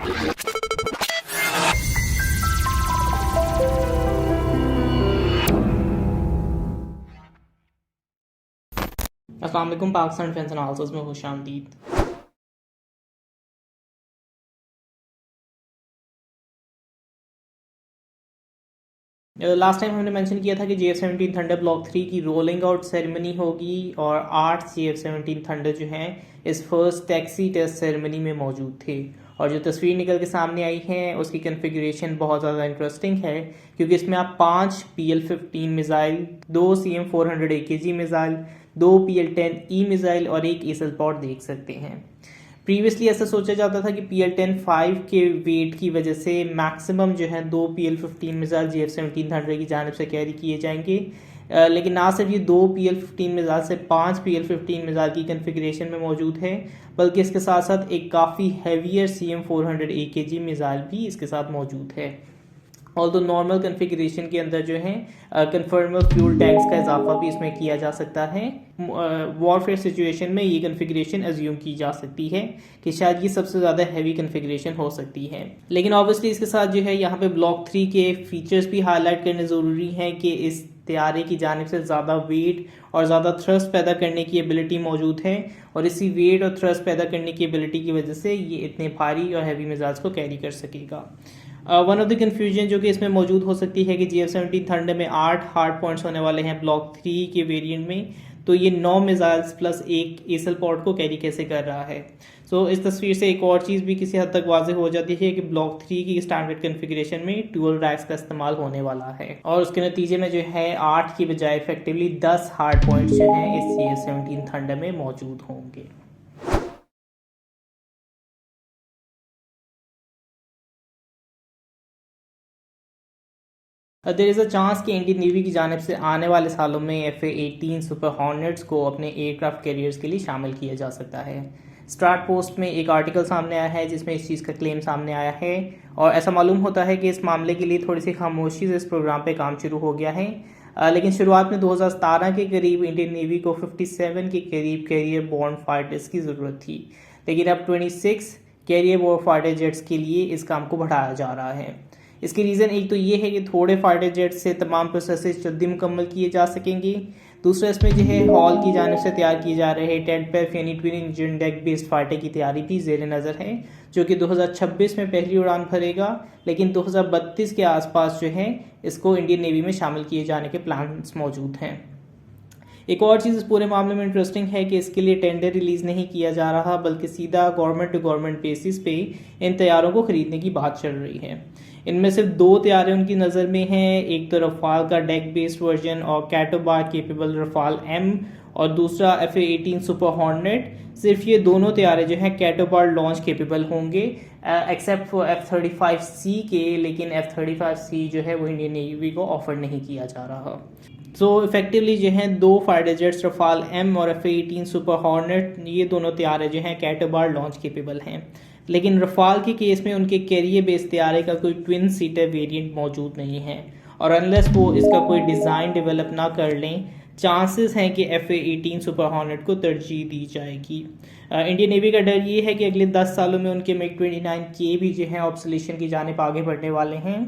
अस्सलाम वालेकुम। Pakistan defence analysis में खुश आमदीद। लास्ट टाइम हमने मेंशन किया था कि JF-17 थंडर ब्लॉक 3 की रोलिंग आउट सेरेमनी होगी और 8 JF-17 थंडर जो हैं इस फर्स्ट टैक्सी टेस्ट सेरेमनी में मौजूद थे। और जो तस्वीर निकल के सामने आई है उसकी कन्फिगरेशन बहुत ज़्यादा इंटरेस्टिंग है, क्योंकि इसमें आप 5 PL-15 missile, 2 CM-400 AKG missile, 2 PL-10E missile और एक एसल पॉड देख सकते हैं। प्रीवियसली ऐसा सोचा जाता था कि PL-10 5 के वेट की वजह से मैक्सिमम जो है 2 PL-15 मिसाइल JF-17 थंडर की जानिब से कैरी किए जाएंगे, लेकिन ना सिर्फ ये 2 PL-15 मिसाइल से 5 PL-15 मिसाइल की कन्फिग्रेशन में मौजूद है, बल्कि इसके साथ साथ एक काफ़ी हैवियर CM-400 AKG मिसाइल भी इसके साथ मौजूद है। ऑल दो नॉर्मल कन्फिग्रेशन के अंदर जो है कन्फर्मेबल फ्यूल टैंक्स का इजाफा भी इसमें किया जा सकता है। वॉरफेयर सिचुएशन में ये कन्फिग्रेशन एज्यूम की जा सकती है कि शायद ये सबसे ज़्यादा हैवी कन्फिग्रेशन हो सकती है, लेकिन ऑब्वियसली इसके साथ जो है यहाँ पे ब्लॉक 3 के फीचर्स भी हाईलाइट करने ज़रूरी हैं कि इस तैयारे की जानिब से ज़्यादा वेट और ज़्यादा थ्रस्ट पैदा करने की एबिलिटी मौजूद है, और इसी वेट और थ्रस्ट पैदा करने की एबिलिटी की वजह से ये इतने भारी और हैवी मिजाज को कैरी कर सकेगा। वन ऑफ द कन्फ्यूजन जो कि इसमें मौजूद हो सकती है कि JF-17 थंडर में 8 हार्ड पॉइंट्स होने वाले हैं ब्लॉक 3 के वेरिएंट में, तो ये 9 मिसाइल्स प्लस एक एसल पॉड को कैरी कैसे कर रहा है। सो इस तस्वीर से एक और चीज़ भी किसी हद तक वाज़ेह हो जाती है कि ब्लॉक 3 की स्टैंडर्ड कन्फिग्रेशन में ट्यूल रैक्स का इस्तेमाल होने वाला है, और उसके नतीजे में जो है 8 की बजाय इफेक्टिवली 10 हार्ड पॉइंट्स जो हैं इस JF-17 थंडर में मौजूद होंगे। देयर इज़ अ चांस कि इंडियन नेवी की जानिब से आने वाले सालों में FA-18 सुपर हॉर्नेट्स को अपने एयरक्राफ्ट कैरियर्स के लिए शामिल किया जा सकता है। स्टार्ट पोस्ट में एक आर्टिकल सामने आया है जिसमें इस चीज़ का क्लेम सामने आया है, और ऐसा मालूम होता है कि इस मामले के लिए थोड़ी सी खामोशी से इस प्रोग्राम पे काम शुरू हो गया है। लेकिन शुरुआत में 2017 के करीब इंडियन नेवी को 57 के करीब कैरियर बॉर्न फाइटर्स की ज़रूरत थी, लेकिन अब 26 कैरियर बॉर्न फाइटर जेट्स के लिए इस काम को बढ़ाया जा रहा है। इसकी रीज़न एक तो ये है कि थोड़े फाइटर जेट से तमाम प्रोसेस जल्दी मुकम्मल किए जा सकेंगे। दूसरा, इसमें जो है हॉल की जानिब से तैयार किए जा रहे टेडपेफ यानी twin engine deck based fighter की तैयारी भी जेर नज़र है, जो कि 2026 में पहली उड़ान भरेगा, लेकिन 2032 के आसपास जो है इसको इंडियन नेवी में शामिल किए जाने के प्लान्स मौजूद हैं। एक और चीज़ इस पूरे मामले में इंटरेस्टिंग है कि इसके लिए टेंडर रिलीज़ नहीं किया जा रहा, बल्कि सीधा गवर्नमेंट टू गवर्नमेंट बेसिस पे इन तैयारों को ख़रीदने की बात चल रही है। इनमें सिर्फ 2 तैयारे उनकी नज़र में हैं, एक तो रफाल का डेक बेस्ड वर्जन और कैटोबार केपेबल रफाल M, और दूसरा FA-18 सुपर हॉर्नेट। सिर्फ ये दोनों तैयारे जो हैं कैटोबार लॉन्च केपेबल होंगे एक्सेप्ट फॉर F-35C के, लेकिन F-35C जो है वो इंडियन नेवी को ऑफर नहीं किया जा रहा। सो इफेक्टिवली जो हैं 2 फाइटर जेट्स रफाल M और FA-18 सुपर हॉर्नेट, ये दोनों तैयारे जो हैं कैटोबार लॉन्च केपेबल हैं, लेकिन रफाल के केस में उनके कैरियर बेस तैयारे का कोई ट्विन सीटर वेरिएंट मौजूद नहीं है, और अनलेस वो इसका कोई डिज़ाइन डेवलप ना कर लें, चांसेस हैं कि FA-18 सुपर हॉर्नेट को तरजीह दी जाएगी। इंडियन नेवी का डर ये है कि अगले 10 सालों में उनके MiG-29K भी जो हैं ऑब्सोलेशन की जानिब आगे बढ़ने वाले हैं,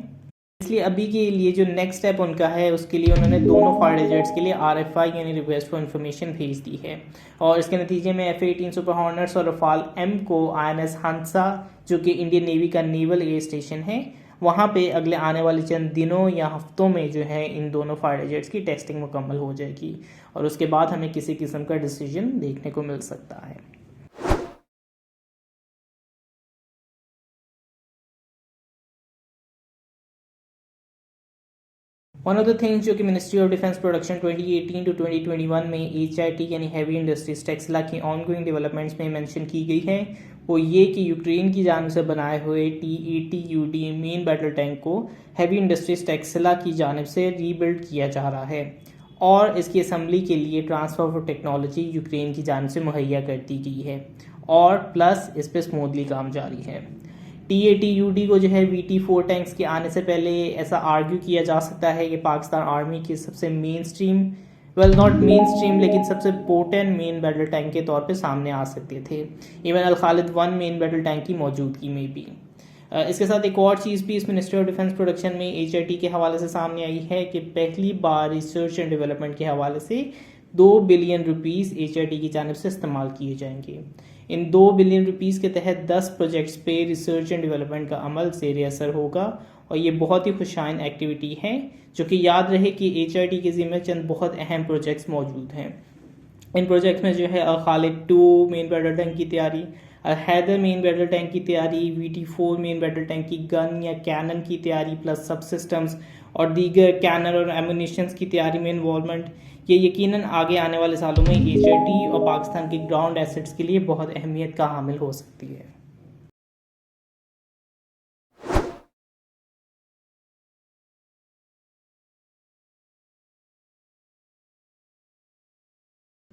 इसलिए अभी के लिए जो नेक्स्ट स्टेप उनका है उसके लिए उन्होंने दोनों फाइटर जेट्स के लिए RFI यानी रिक्वेस्ट फॉर इन्फॉर्मेशन भेज दी है, और इसके नतीजे में FA-18 सुपर हॉर्नेट्स और रफाल M को INS हंसा, जो कि इंडियन नेवी का नेवल एयर स्टेशन है, वहाँ पे अगले आने वाले चंद दिनों या हफ्तों में जो है इन दोनों फाइटर जेट्स की टेस्टिंग मुकम्मल हो जाएगी, और उसके बाद हमें किसी किस्म का डिसीजन देखने को मिल सकता है। वन ऑफ द थिंग्स जो कि ministry of defence production 2018 to 2021 में HIT यानी हैवी इंडस्ट्रीज टेक्सला की ऑनगोइंग डेवलपमेंट्स में मेंशन की गई है, वो ये कि यूक्रेन की जानिब से बनाए हुए T-80UD मेन बैटल टैंक को हैवी इंडस्ट्रीज टेक्सला की जानिब से रीबिल्ड किया जा रहा है, और इसकी असम्बली के लिए ट्रांसफ़र ऑफ टेक्नोलॉजी यूक्रेन की जानिब से मुहैया कर दी गई है, और प्लस इस पर स्मूथली काम जारी है। T-80UD को जो है VT-4 टैंक्स के आने से पहले ऐसा आर्ग्यू किया जा सकता है कि पाकिस्तान आर्मी की सबसे main stream, well not main stream, लेकिन सबसे पोटेंट मेन बैटल टैंक के तौर पे सामने आ सकते थे, इवन अल खालिद 1 मेन बैटल टैंक की मौजूदगी में भी। इसके साथ एक और चीज़ भी इस मिनिस्ट्री ऑफ डिफेंस प्रोडक्शन में HIT के हवाले से सामने आई है कि पहली बार रिसर्च एंड डेवलपमेंट के हवाले से 2 बिलियन रुपीस HIT की जानिब से इस्तेमाल किए जाएंगे। इन 2 बिलियन रुपीस के तहत 10 प्रोजेक्ट्स पे रिसर्च एंड डेवलपमेंट का अमल ज़ेर असर होगा और ये बहुत ही खुशाइन एक्टिविटी है, जो कि याद रहे कि HIT के ज़िम्मे चंद बहुत अहम प्रोजेक्ट्स मौजूद हैं। इन प्रोजेक्ट्स में जो है खालिद 2 मेन बैटल टैंक की तैयारी, हैदर मेन बैटल टैंक की तैयारी, VT4 मेन बैटल टैंक की गन या कैनन की तैयारी प्लस सब सिस्टम्स और दीगर कैनन और एमुनिशंस की तैयारी में इन्वॉल्वमेंट, ये यकीनन आगे आने वाले सालों में HIT और पाकिस्तान के ग्राउंड एसेट्स के लिए बहुत अहमियत का हामिल हो सकती है।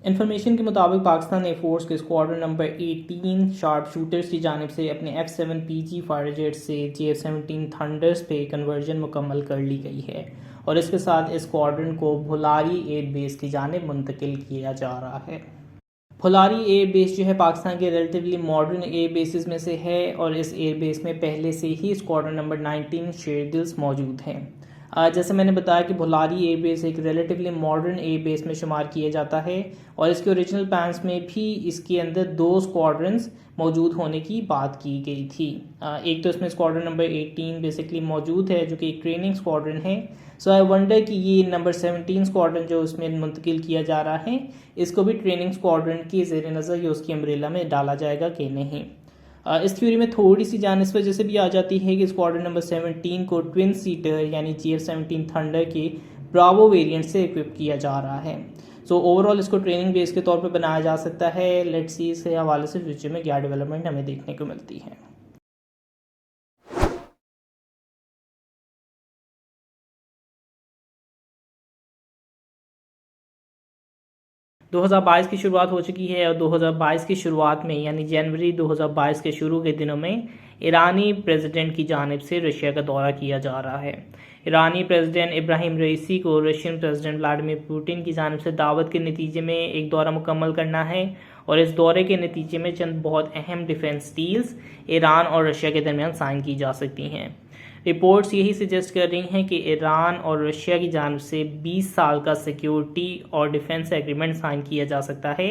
इन्फॉर्मेशन के मुताबिक पाकिस्तान एयरफोर्स के स्क्वाड्रन नंबर 18 शार्प शूटर्स की जानिब से अपने F7PG फायर जेट से JF-17 थंडर्स पे कन्वर्जन मुकम्मल कर ली गई है और इसके साथ इस स्क्वाड्रन को भुलारी एयर बेस की जानिब मुंतकिल किया जा रहा है। भुलारी एयर बेस जो है पाकिस्तान के रिलेटिवली मॉडर्न एयर बेसिस में से है और इस एयर बेस में पहले से ही स्क्वाड्रन नंबर 19 शेरगिल्स मौजूद हैं। जैसे मैंने बताया कि भुलारी एयर बेस एक रिलेटिवली मॉडर्न एयर बेस में शुमार किया जाता है और इसके ओरिजिनल प्लान्स में भी इसके अंदर 2 स्क्वाड्रंस मौजूद होने की बात की गई थी। एक तो इसमें स्क्वाड्रन नंबर 18 बेसिकली मौजूद है जो कि एक ट्रेनिंग स्क्वाड्रन है। सो आई वंडर कि ये नंबर 17 स्क्वाड्रन जो उसमें मुंतकिल किया जा रहा है इसको भी ट्रेनिंग स्क्वाड्रन की ज़ेर नज़र या उसकी अम्ब्रेला में डाला जाएगा कि नहीं। इस थ्योरी में थोड़ी सी जान इस वजह से भी आ जाती है कि स्क्वाड्रन नंबर 17 को ट्विन सीटर यानी JF-17 थंडर के ब्रावो वेरिएंट से इक्विप किया जा रहा है। सो ओवरऑल इसको ट्रेनिंग बेस के तौर पर बनाया जा सकता है। लेट्स सी इसके हवाले से फ्यूचर में क्या डेवलपमेंट हमें देखने को मिलती है। दो 2022 की शुरुआत हो चुकी है और 2022 की शुरुआत में यानी जनवरी 2022 के शुरू के दिनों में ईरानी प्रेसिडेंट की जानिब से रशिया का दौरा किया जा रहा है। ईरानी प्रेसिडेंट इब्राहिम रईसी को रशियन प्रेसिडेंट व्लादिमीर पुतिन की जानिब से दावत के नतीजे में एक दौरा मुकम्मल करना है और इस दौरे के नतीजे में चंद बहुत अहम डिफेंस डील्स ईरान और रशिया के दरमियान साइन की जा सकती हैं। रिपोर्ट्स यही सजेस्ट कर रही हैं कि ईरान और रशिया की जानिब से 20 साल का सिक्योरिटी और डिफेंस एग्रीमेंट साइन किया जा सकता है,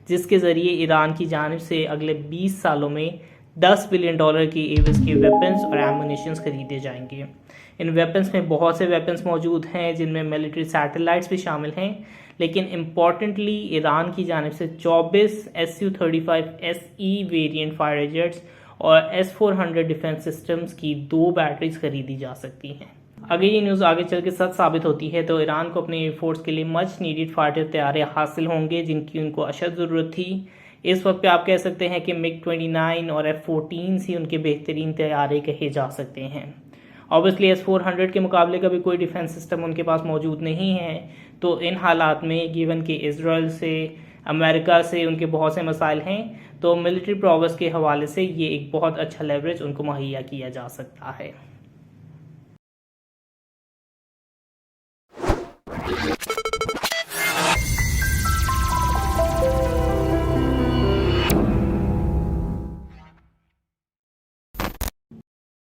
जिसके ज़रिए ईरान की जानिब से अगले 20 सालों में $10 बिलियन की एवज के वेपन्स और एमुनिशंस खरीदे जाएंगे। इन वेपन्स में बहुत से वेपन्स मौजूद हैं जिनमें मिलिट्री सैटेलाइट्स भी शामिल हैं, लेकिन इम्पॉर्टेंटली ईरान की जानिब से 24 Su-35 SE variant fighter jets और S-400 डिफेंस सिस्टम्स की 2 बैटरीज खरीदी जा सकती हैं। अगर ये न्यूज़ आगे चल के सच साबित होती है तो ईरान को अपने एयरफोर्स के लिए मच नीडेड फाइटर तैयारे हासिल होंगे जिनकी उनको अशद ज़रूरत थी। इस वक्त पे आप कह सकते हैं कि MiG-29 और F-14 ही उनके बेहतरीन तैयारे कहे जा सकते हैं। ऑब्वियसली S-400 के मुकाबले का भी कोई डिफेंस सिस्टम उनके पास मौजूद नहीं है, तो इन हालात में गिवन के इसराइल से अमेरिका से उनके बहुत से मसाइल हैं, तो मिलिट्री प्रोग्रेस के हवाले से ये एक बहुत अच्छा लेवरेज उनको मुहैया किया जा सकता है।